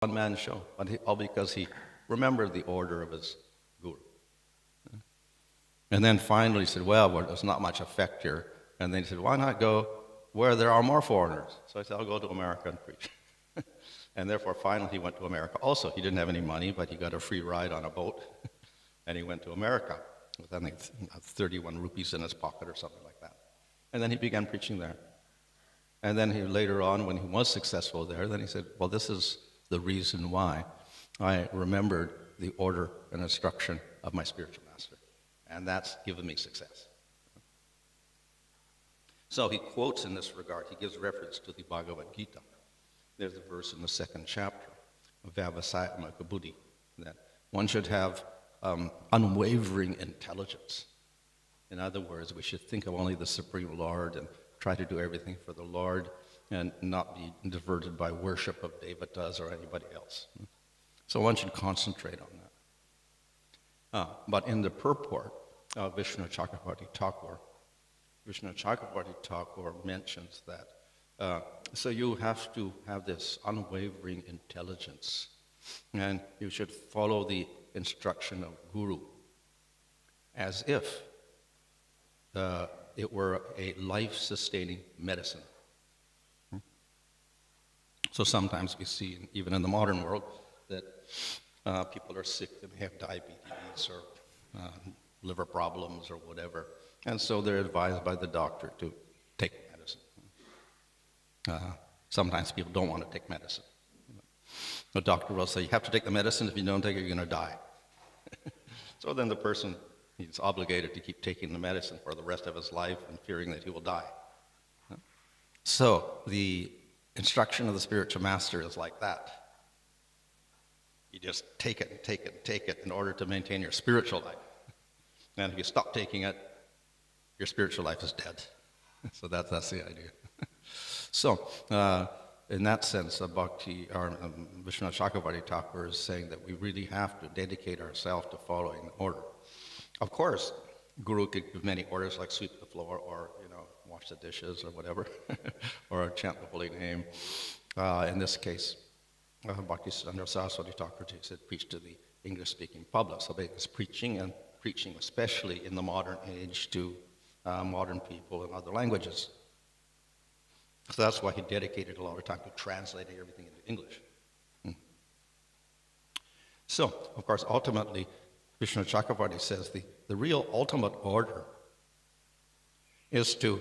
one-man show, but all because he remembered the order of his guru. And then finally he said, well, there's not much effect here. And then he said, why not go where there are more foreigners? So I said, I'll go to America and preach. And therefore, finally, he went to America. Also, he didn't have any money, but he got a free ride on a boat, and he went to America with, I think, 31 rupees in his pocket or something like that. And then he began preaching there. And then later on, when he was successful there, then he said, well, this is the reason why I remembered the order and instruction of my spiritual master. And that's given me success. So he quotes in this regard, he gives reference to the Bhagavad Gita. There's a verse in the 2nd chapter of Vyavasayamaka Buddhi that one should have unwavering intelligence. In other words, we should think of only the Supreme Lord and try to do everything for the Lord and not be diverted by worship of devatas or anybody else. So one should concentrate on that. But in the purport of Vishnu Chakravarti Thakur mentions that so you have to have this unwavering intelligence, and you should follow the instruction of Guru as if it were a life-sustaining medicine. So sometimes we see, even in the modern world, that people are sick, they may have diabetes or liver problems or whatever, and so they're advised by the doctor to take medicine. Sometimes people don't want to take medicine. The doctor will say, you have to take the medicine, if you don't take it, you're going to die. So then the person is obligated to keep taking the medicine for the rest of his life and fearing that he will die. So the instruction of the spiritual master is like that. You just take it and take it and take it in order to maintain your spiritual life. And if you stop taking it, your spiritual life is dead. So that's the idea. So, in that sense, Vishnu Chakravarti Thakur is saying that we really have to dedicate ourselves to following the order. Of course, Guru could give many orders like sweep the floor or, wash the dishes or whatever, or chant the holy name. In this case, Bhaktisiddhanta Saraswati Thakur said preach to the English-speaking public. So it's preaching, and preaching especially in the modern age to modern people in other languages. So that's why he dedicated a lot of time to translating everything into English. So, of course, ultimately, Vishnu Chakravarti says the real ultimate order is to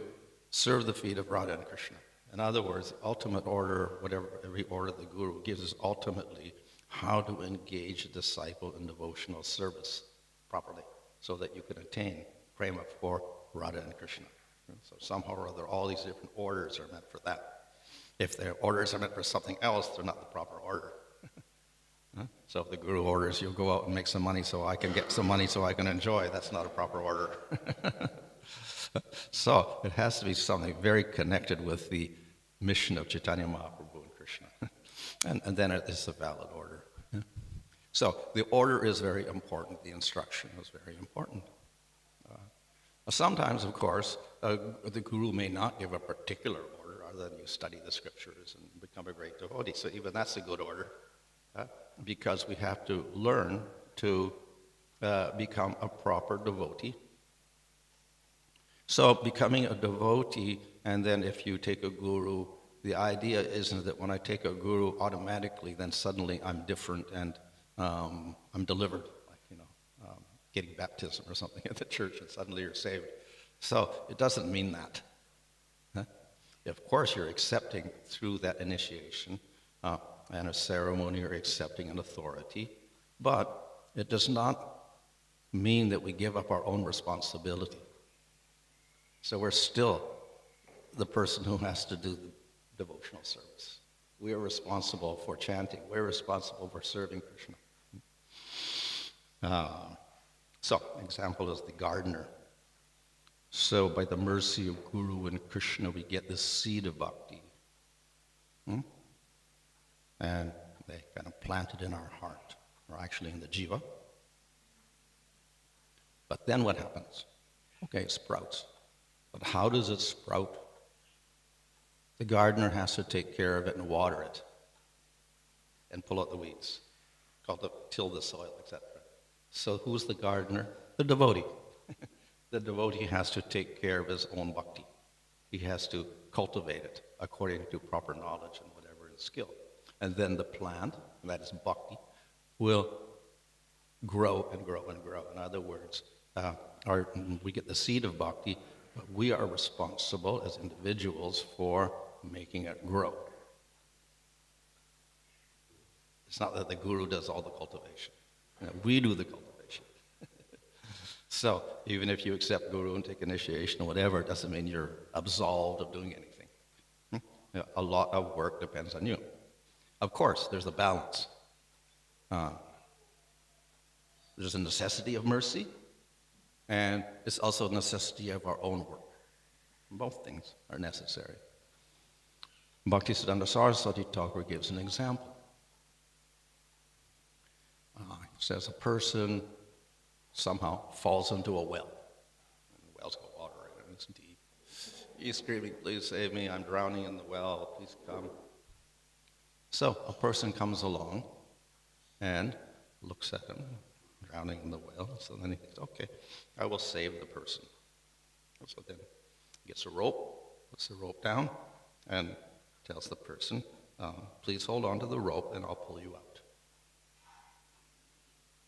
serve the feet of Radha and Krishna. In other words, the ultimate order, every order the Guru gives, is ultimately how to engage a disciple in devotional service properly so that you can attain prema for Radha and Krishna. So somehow or other, all these different orders are meant for that. If their orders are meant for something else, they're not the proper order. So if the Guru orders you go out and make some money so I can get some money so I can enjoy, that's not a proper order. So it has to be something very connected with the mission of Chaitanya Mahaprabhu and Krishna. And then it is a valid order. So the order is very important. The instruction is very important. Sometimes, of course, the Guru may not give a particular order other than you study the scriptures and become a great devotee. So even that's a good order, because we have to learn to become a proper devotee. So becoming a devotee, and then if you take a Guru, the idea isn't that when I take a Guru, automatically then suddenly I'm different and I'm delivered. Getting baptism or something at the church and suddenly you're saved. So it doesn't mean that. Of course you're accepting through that initiation and a ceremony, you're accepting an authority, but it does not mean that we give up our own responsibility. So we're still the person who has to do the devotional service. We are responsible for chanting. We're responsible for serving Krishna. So, example is the gardener. So, by the mercy of Guru and Krishna, we get this seed of bhakti. And they kind of plant it in our heart, or actually in the jiva. But then what happens? Okay, it sprouts. But how does it sprout? The gardener has to take care of it and water it. and pull out the weeds, till the soil, etc. So who's the gardener? The devotee. The devotee has to take care of his own bhakti. He has to cultivate it according to proper knowledge and whatever is skill. And then the plant, that is bhakti, will grow and grow and grow. In other words, we get the seed of bhakti, but we are responsible as individuals for making it grow. It's not that the guru does all the cultivation. We do the cultivation. So even if you accept guru and take initiation or whatever, it doesn't mean you're absolved of doing anything. A lot of work depends on you. Of course, there's a balance. There's a necessity of mercy, and it's also a necessity of our own work. Both things are necessary. Bhaktisiddhanta Saraswati Thakur gives an example. He says a person somehow falls into a well. And the well's got water in it, and it's deep. He's screaming, "Please save me, I'm drowning in the well, please come." So a person comes along and looks at him, drowning in the well. So then he thinks, okay, I will save the person. So then he gets a rope, puts the rope down, and tells the person, please hold on to the rope and I'll pull you out.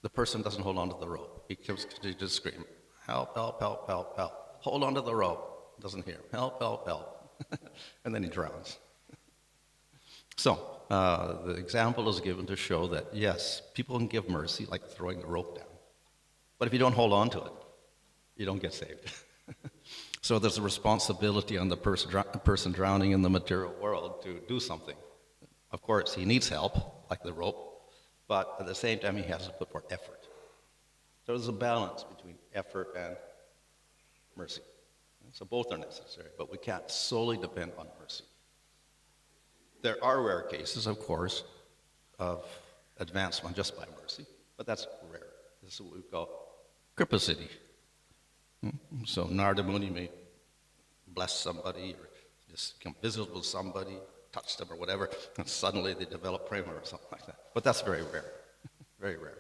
The person doesn't hold on to the rope. He continues to scream, help, help, help, help, help. Hold on to the rope. Doesn't hear him. Help, help, help. And then he drowns. So the example is given to show that, yes, people can give mercy like throwing the rope down. But if you don't hold on to it, you don't get saved. So there's a responsibility on the person drowning in the material world to do something. Of course, he needs help, like the rope, but at the same time, he has to put forth effort. So there's a balance between effort and mercy. So both are necessary, but we can't solely depend on mercy. There are rare cases, of course, of advancement just by mercy, but that's rare. This is what we call Kripa Siddhi. So Narada Muni may bless somebody or just come visit with somebody, touch them or whatever, and suddenly they develop prema or something like that. But that's very rare, very rare.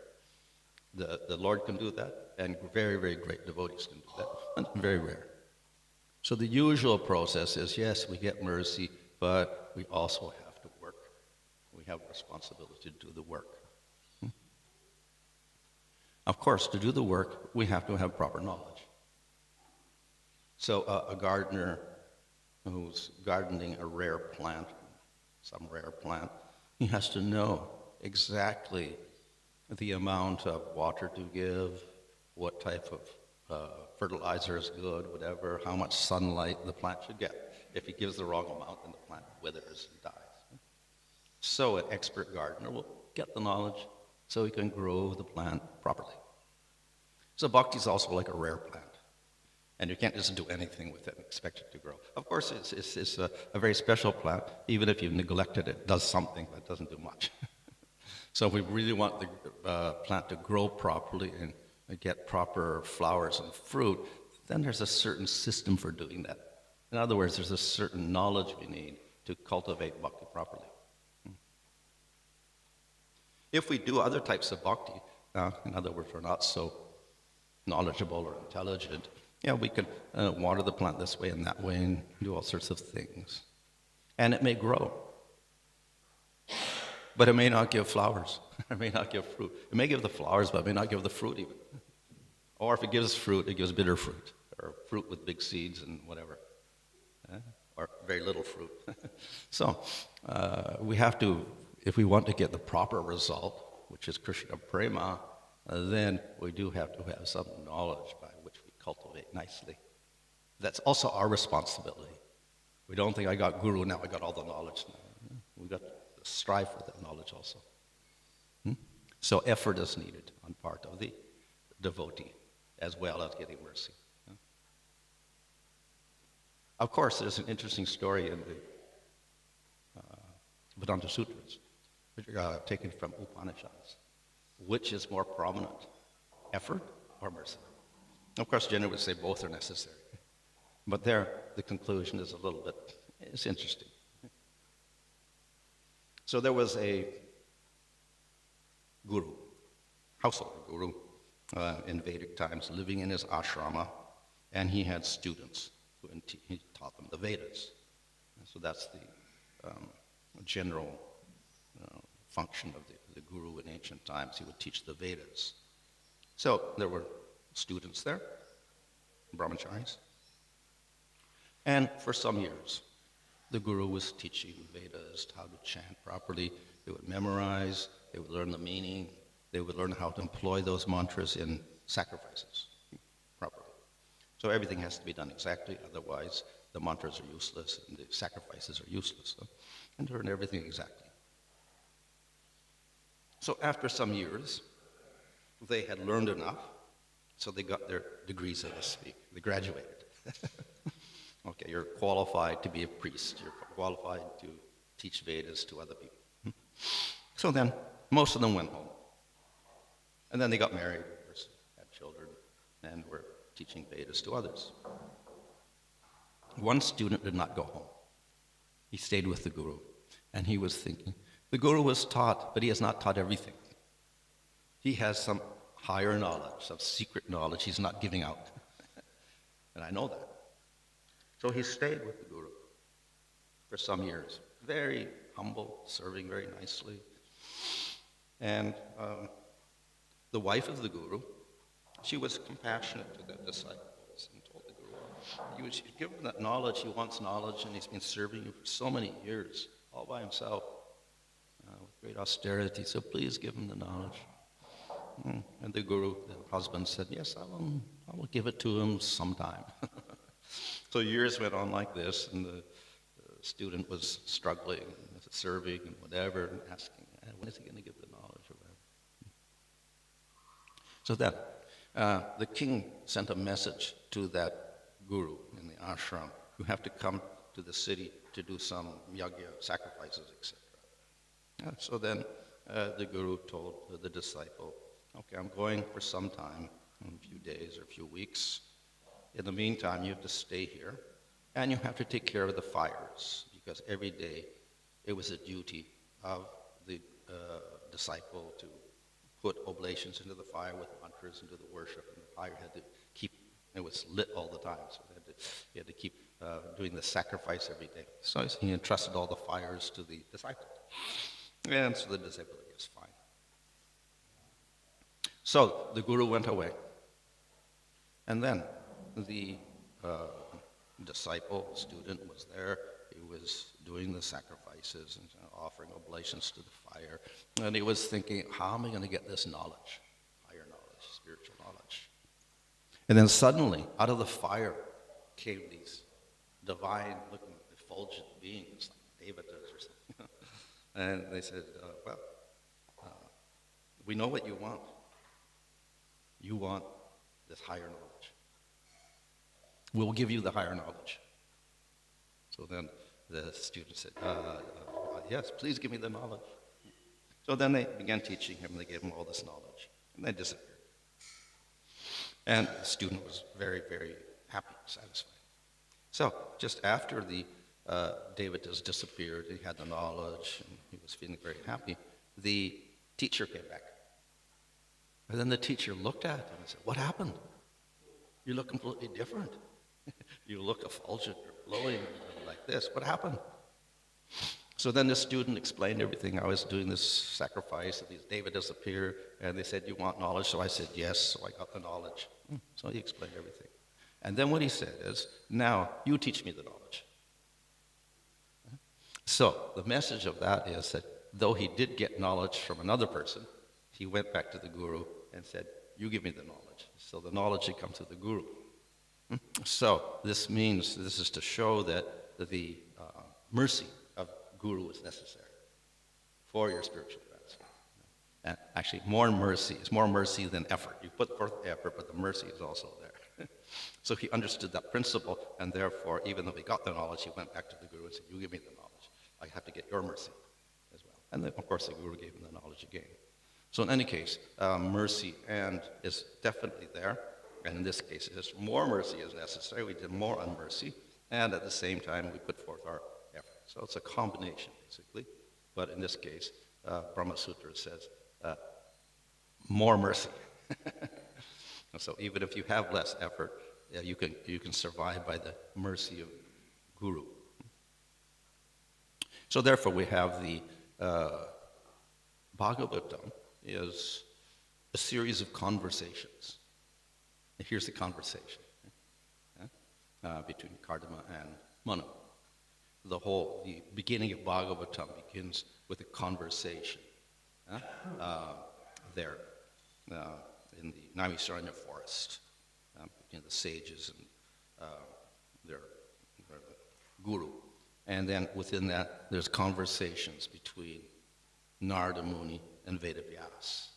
The Lord can do that, and very, very great devotees can do that, but very rare. So the usual process is, yes, we get mercy, but we also have to work. We have a responsibility to do the work. Of course, to do the work, we have to have proper knowledge. So a gardener who's gardening a rare plant, some rare plant, he has to know exactly the amount of water to give, what type of fertilizer is good, whatever, how much sunlight the plant should get. If he gives the wrong amount, then the plant withers and dies. So an expert gardener will get the knowledge so he can grow the plant properly. So bhakti is also like a rare plant. And you can't just do anything with it and expect it to grow. Of course, it's a very special plant. Even if you neglect it, it does something, but it doesn't do much. So if we really want the plant to grow properly and get proper flowers and fruit, then there's a certain system for doing that. In other words, there's a certain knowledge we need to cultivate bhakti properly. If we do other types of bhakti, in other words, we're not so knowledgeable or intelligent, yeah, we can water the plant this way and that way and do all sorts of things. And it may grow. But it may not give flowers. It may not give fruit. It may give the flowers, but it may not give the fruit even. Or if it gives fruit, it gives bitter fruit, or fruit with big seeds and whatever. Or very little fruit. So we have to, if we want to get the proper result, which is Krishna Prema, then we do have to have some knowledge by which we cultivate nicely. That's also our responsibility. We don't think I got guru, now I got all the knowledge. We got to strive for that knowledge also. So effort is needed on part of the devotee, as well as getting mercy. Of course, there's an interesting story in the Vedanta Sutras, which are taken from Upanishads. Which is more prominent, effort or mercy? Of course, Jenna would say both are necessary. But there, the conclusion is a little bit, it's interesting. So there was a guru, household guru, in Vedic times, living in his ashrama, and he had students who he taught them the Vedas. And so that's the general function of the guru in ancient times. He would teach the Vedas. So there were students there, brahmacharis, and for some years, the guru was teaching Vedas, how to chant properly. They would memorize, they would learn the meaning, they would learn how to employ those mantras in sacrifices properly. So everything has to be done exactly, otherwise the mantras are useless and the sacrifices are useless. And learn everything exactly. So after some years, they had learned enough, so they got their degrees, so to speak. They graduated. Okay, you're qualified to be a priest. You're qualified to teach Vedas to other people. So then, most of them went home. And then they got married, had children, and were teaching Vedas to others. One student did not go home. He stayed with the guru. And he was thinking, the guru was taught, but he has not taught everything. He has some higher knowledge, some secret knowledge he's not giving out. And I know that. So he stayed with the guru for some years, very humble, serving very nicely. And the wife of the guru, she was compassionate to the disciples and told the guru, you should give him that knowledge. He wants knowledge, and he's been serving you for so many years, all by himself, with great austerity. So please give him the knowledge. And the guru, the husband, said, yes, I will give it to him sometime. So years went on like this, and the student was struggling, serving, and whatever, and asking, when is he going to give the knowledge or whatever? So then, the king sent a message to that guru in the ashram, you have to come to the city to do some yajna, sacrifices, etc. So then the guru told the disciple, okay, I'm going for some time, a few days or a few weeks. In the meantime, you have to stay here, and you have to take care of the fires, because every day it was a duty of the disciple to put oblations into the fire with mantras into the worship, and the fire had to keep, it was lit all the time, so he had to keep doing the sacrifice every day. So he entrusted all the fires to the disciple. And so the disciple said, yes, fine. So the guru went away. And then the disciple, student, was there. He was doing the sacrifices and offering oblations to the fire. And he was thinking, how am I going to get this knowledge? Higher knowledge, spiritual knowledge. And then suddenly, out of the fire came these divine-looking, effulgent beings, like devatas or something. And they said, we know what you want. You want this higher knowledge. We'll give you the higher knowledge. So then the student said, yes, please give me the knowledge. So then they began teaching him. They gave him all this knowledge. And they disappeared. And the student was very, very happy, satisfied. So just after the Devatas disappeared, he had the knowledge, and he was feeling very happy, the teacher came back. And then the teacher looked at him and said, what happened? You look completely different. You look effulgent or glowing like this. What happened? So then the student explained everything. I was doing this sacrifice, and these Devatas appeared, and they said, you want knowledge? So I said, yes, so I got the knowledge. So he explained everything. And then what he said is, now you teach me the knowledge. So the message of that is that though he did get knowledge from another person, he went back to the guru and said, you give me the knowledge. So the knowledge had come to the guru. So this means, this is to show that the mercy of guru is necessary for your spiritual advancement. And actually, more mercy. It's more mercy than effort. You put forth effort, but the mercy is also there. So he understood that principle, and therefore, even though he got the knowledge, he went back to the guru and said, you give me the knowledge. I have to get your mercy as well. And then, of course, the guru gave him the knowledge again. So in any case, mercy is definitely there. And in this case, more mercy is necessary. We did more on mercy. And at the same time, we put forth our effort. So it's a combination, basically. But in this case, Brahma Sutra says, more mercy. So even if you have less effort, you can survive by the mercy of Guru. So therefore, we have the Bhagavatam is a series of conversations. And here's the conversation between Kardama and Manu. The beginning of Bhagavatam begins with a conversation there in the Naimisaranya forest between the sages and their guru. And then within that, there's conversations between Narada Muni and Vedavyas.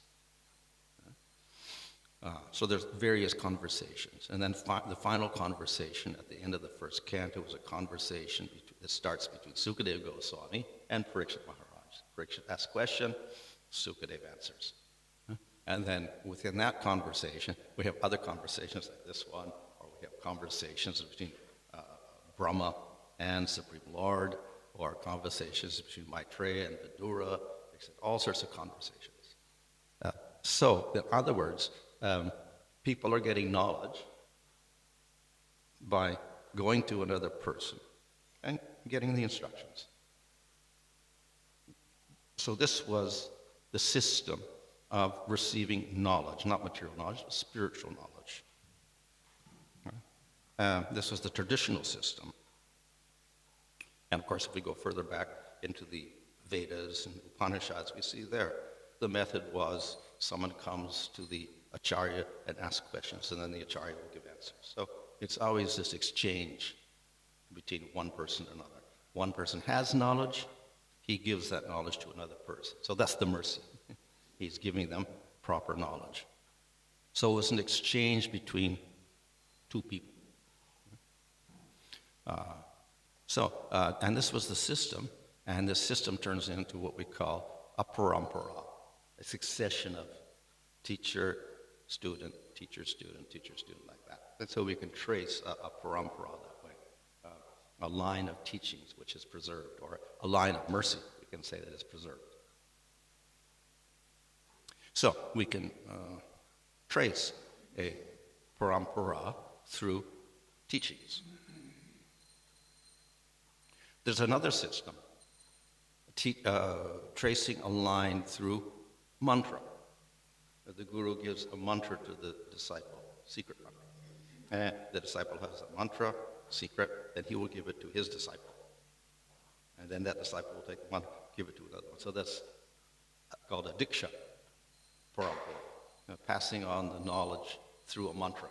So there's various conversations. And then the final conversation at the end of the first canto was a conversation that starts between Sukadeva Goswami and Parikshit Maharaj. Parikshit asks a question, Sukadeva answers. And then within that conversation, we have other conversations like this one, or we have conversations between Brahma and Supreme Lord, or conversations between Maitreya and Vidura, all sorts of conversations. So, in other words, people are getting knowledge by going to another person and getting the instructions. So this was the system of receiving knowledge, not material knowledge, but spiritual knowledge. This was the traditional system. And of course, if we go further back into the Vedas and Upanishads, we see there, the method was someone comes to the Acharya and asks questions, and then the Acharya will give answers. So it's always this exchange between one person and another. One person has knowledge, he gives that knowledge to another person. So that's the mercy. He's giving them proper knowledge. So it was an exchange between two people. And this was the system, and this system turns into what we call a parampara, a succession of teacher, student, teacher, student, teacher, student, like that. And so we can trace a parampara that way, a line of teachings which is preserved, or a line of mercy, we can say that is preserved. So we can trace a parampara through teachings. There's another system, tracing a line through mantra. The guru gives a mantra to the disciple, secret mantra. And the disciple has a mantra, secret, then he will give it to his disciple. And then that disciple will take the mantra, give it to another one. So that's called a diksha parampara, passing on the knowledge through a mantra.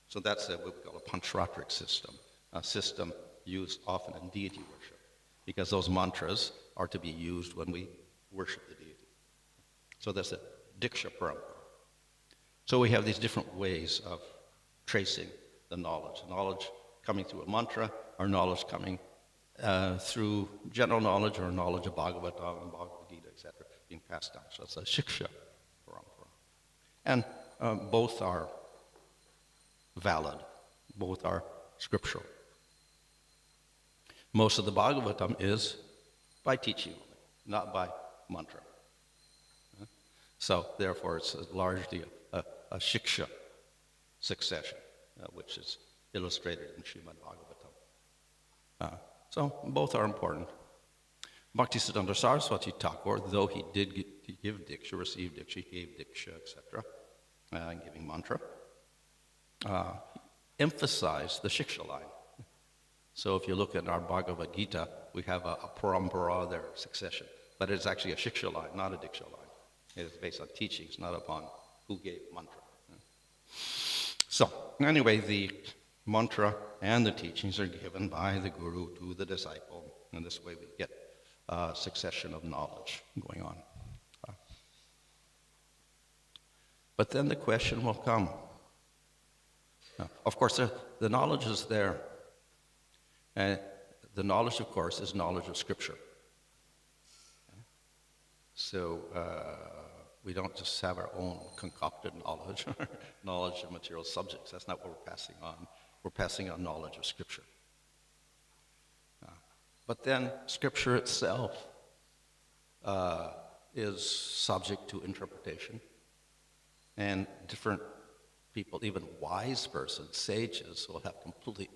So that's what we call a pancharatric system, a system used often in deity worship, because those mantras are to be used when we worship the deity. So that's a diksha parampara. So we have these different ways of tracing the knowledge coming through a mantra, or knowledge coming through general knowledge, or knowledge of Bhagavatam and Bhagavad Gita, etc., being passed down. So that's a shiksha parampara. And both are valid, both are scriptural. Most of the Bhagavatam is by teaching, not by mantra. So therefore it's largely a shiksha succession, which is illustrated in Srimad Bhagavatam. So both are important. Bhaktisiddhanta Saraswati Thakur, though he did give diksha, receive diksha, he gave diksha, etc., giving mantra, emphasized the shiksha line. So if you look at our Bhagavad Gita, we have a parampara there, succession. But it's actually a shiksha line, not a diksha line. It is based on teachings, not upon who gave mantra. So anyway, the mantra and the teachings are given by the guru to the disciple. And this way we get a succession of knowledge going on. But then the question will come. Of course, the knowledge is there. And the knowledge, of course, is knowledge of Scripture. So we don't just have our own concocted knowledge, knowledge of material subjects. That's not what we're passing on. We're passing on knowledge of Scripture. But then Scripture itself is subject to interpretation, and different people, even wise persons, sages, will have completely